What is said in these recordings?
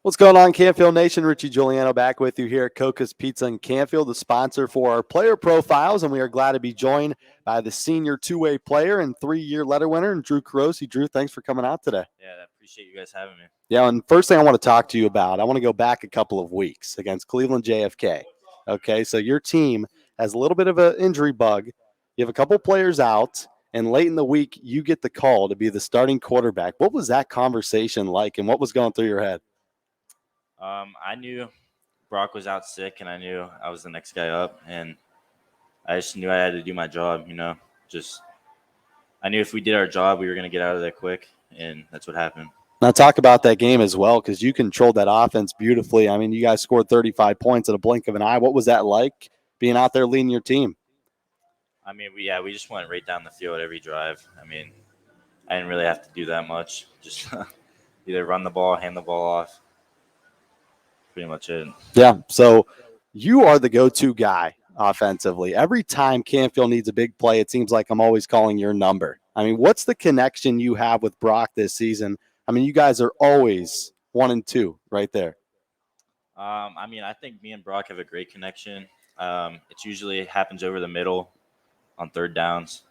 What's going on, Canfield Nation? Richie, Juliano back with you here at Cocca's Pizza in Canfield, the sponsor for our player profiles, and we are glad to be joined by the senior two-way player and three-year letter winner, and Drew Carrocce. Drew, thanks for coming out today. Yeah, I appreciate you guys having me. Yeah, and first thing I want to talk to you about, I want to go back a couple of weeks against Cleveland JFK. Okay, so your team has a little bit of an injury bug. You have a couple players out, and late in the week, you get the call to be the starting quarterback. What was that conversation like, and what was going through your head? I knew Brock was out sick, and I knew I was the next guy up, and I just knew I had to do my job, I knew if we did our job, we were going to get out of there quick, and that's what happened. Now talk about that game as well, because you controlled that offense beautifully. I mean, you guys scored 35 points at a blink of an eye. What was that like, being out there leading your team? I mean, we just went right down the field every drive. I mean, I didn't really have to do that much. Just either run the ball, hand the ball off. Pretty much it. Yeah, so you are the go-to guy offensively. Every time Canfield needs a big play, it seems like I'm always calling your number. I mean, what's the connection you have with Brock this season? I mean, you guys are always 1 and 2 right there. I think me and Brock have a great connection. It usually happens over the middle on third downs.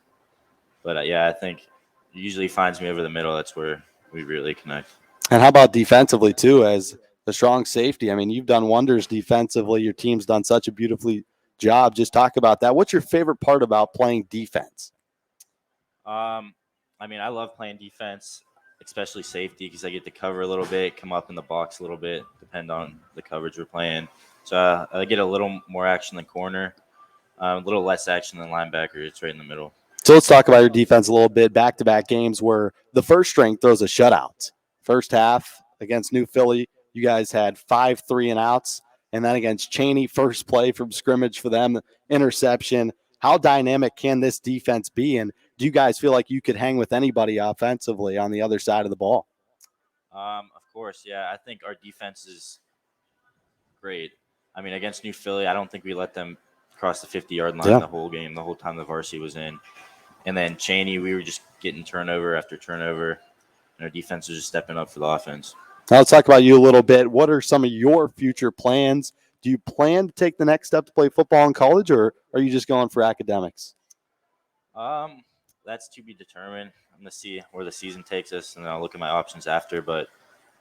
But, I think he usually finds me over the middle. That's where we really connect. And how about defensively, too, as the strong safety? I mean, you've done wonders defensively. Your team's done such a beautifully job. Just talk about that. What's your favorite part about playing defense? I love playing defense, especially safety, because I get to cover a little bit, come up in the box a little bit, depend on the coverage we're playing. So I get a little more action than corner, a little less action than linebacker. It's right in the middle. So let's talk about your defense a little bit. Back-to-back games where the first string throws a shutout. First half against New Philly, you guys had 5 3-and-outs. And then against Cheney, first play from scrimmage for them, interception. How dynamic can this defense be? And do you guys feel like you could hang with anybody offensively on the other side of the ball? Of course, yeah. I think our defense is great. I mean, against New Philly, I don't think we let them cross the 50-yard line the whole game, the whole time the varsity was in. And then Cheney, we were just getting turnover after turnover, and our defense was just stepping up for the offense. Now let's talk about you a little bit. What are some of your future plans? Do you plan to take the next step to play football in college, or are you just going for academics? That's to be determined. I'm going to see where the season takes us, and I'll look at my options after. But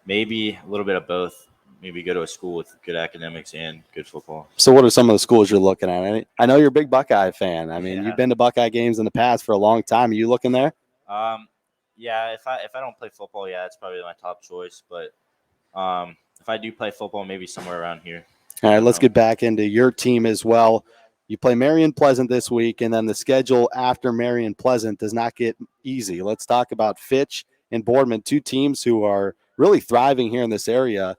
maybe a little bit of both. Maybe go to a school with good academics and good football. So what are some of the schools you're looking at? I know you're a big Buckeye fan. I mean, You've been to Buckeye games in the past for a long time. Are you looking there? Yeah, if I don't play football, it's probably my top choice. But if I do play football, maybe somewhere around here. All right, let's get back into your team as well. You play Marion Pleasant this week, and then the schedule after Marion Pleasant does not get easy. Let's talk about Fitch and Boardman, two teams who are really thriving here in this area.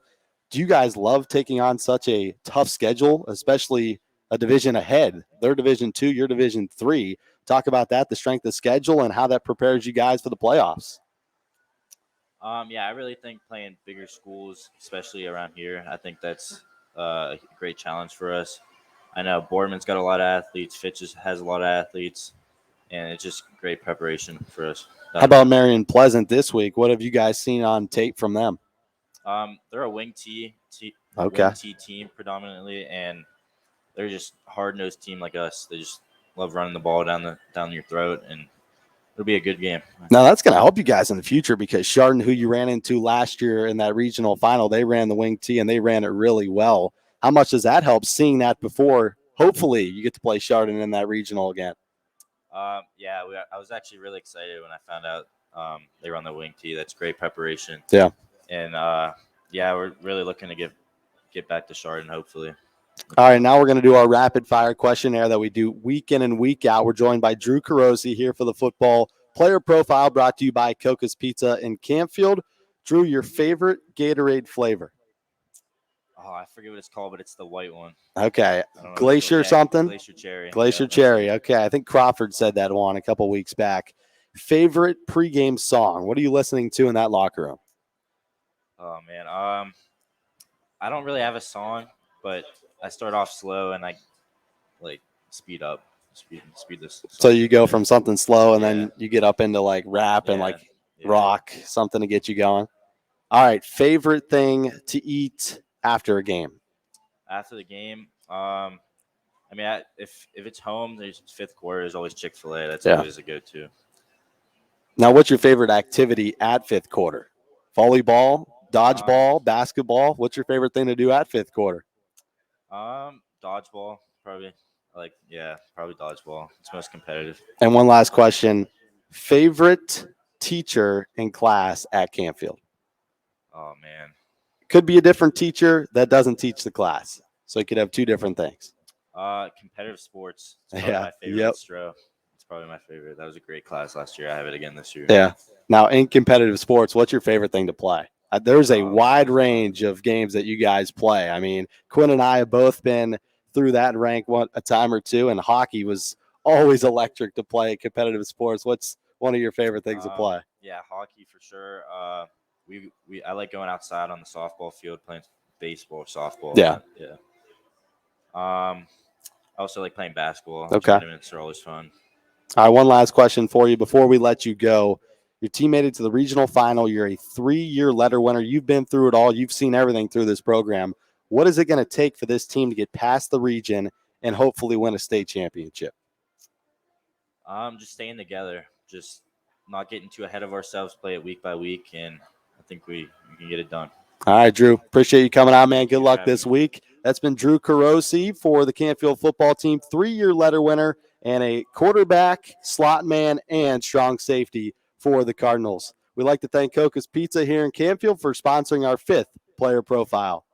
Do you guys love taking on such a tough schedule, especially a division ahead? They're Division 2, you're Division 3. Talk about that, the strength of schedule, and how that prepares you guys for the playoffs. I really think playing bigger schools, especially around here, I think that's a great challenge for us. I know Boardman's got a lot of athletes, Fitch has a lot of athletes, and it's just great preparation for us. How about Marion Pleasant this week? What have you guys seen on tape from them? They're a wing T team predominantly, and they're just hard-nosed team like us. They just love running the ball down your throat, and it'll be a good game. Now, that's going to help you guys in the future because Chardon, who you ran into last year in that regional final, they ran the wing T, and they ran it really well. How much does that help seeing that before? Hopefully, you get to play Chardon in that regional again. I was actually really excited when I found out they run the wing T. That's great preparation. Yeah. And, we're really looking to get back to Chardon, hopefully. All right, now we're going to do our rapid-fire questionnaire that we do week in and week out. We're joined by Drew Carrocce here for the football player profile, brought to you by Cocca's Pizza in Canfield. Drew, your favorite Gatorade flavor? Oh, I forget what it's called, but it's the white one. Okay, Glacier something? Glacier Cherry. Glacier Cherry. Okay, I think Crawford said that one a couple weeks back. Favorite pregame song? What are you listening to in that locker room? Oh, man. I don't really have a song, but I start off slow and I speed up, speed this. So you go from something slow and then you get up into rap and rock, something to get you going. All right, favorite thing to eat after a game? After the game, I mean, if it's home, there's fifth quarter. There's always Chick-fil-A. That's always a go-to. Now, what's your favorite activity at fifth quarter? Volleyball, dodgeball, basketball? What's your favorite thing to do at fifth quarter? Dodgeball, probably. Probably dodgeball. It's most competitive. And one last question. Favorite teacher in class at Canfield? Oh, man. Could be a different teacher that doesn't teach the class. So you could have two different things. Competitive sports. It's probably my favorite. Yep. It's probably my favorite. That was a great class last year. I have it again this year. Yeah. Now, in competitive sports, what's your favorite thing to play? There's a wide range of games that you guys play. I mean, Quinn and I have both been through that rank a time or two, and hockey was always electric to play competitive sports. What's one of your favorite things to play? Yeah, hockey for sure. I like going outside on the softball field playing baseball, softball. Yeah. I also like playing basketball. Okay. Tournaments are always fun. All right, one last question for you before we let you go. Your team made it to the regional final. You're a 3-year letter winner. You've been through it all. You've seen everything through this program. What is it going to take for this team to get past the region and hopefully win a state championship? Just staying together, just not getting too ahead of ourselves, play it week by week, and I think we can get it done. All right, Drew. Appreciate you coming out, man. Good luck this week. That's been Drew Carrocce for the Canfield football team, 3-year letter winner and a quarterback, slot man, and strong safety for the Cardinals. We'd like to thank Cocca's Pizza here in Canfield for sponsoring our 5th player profile.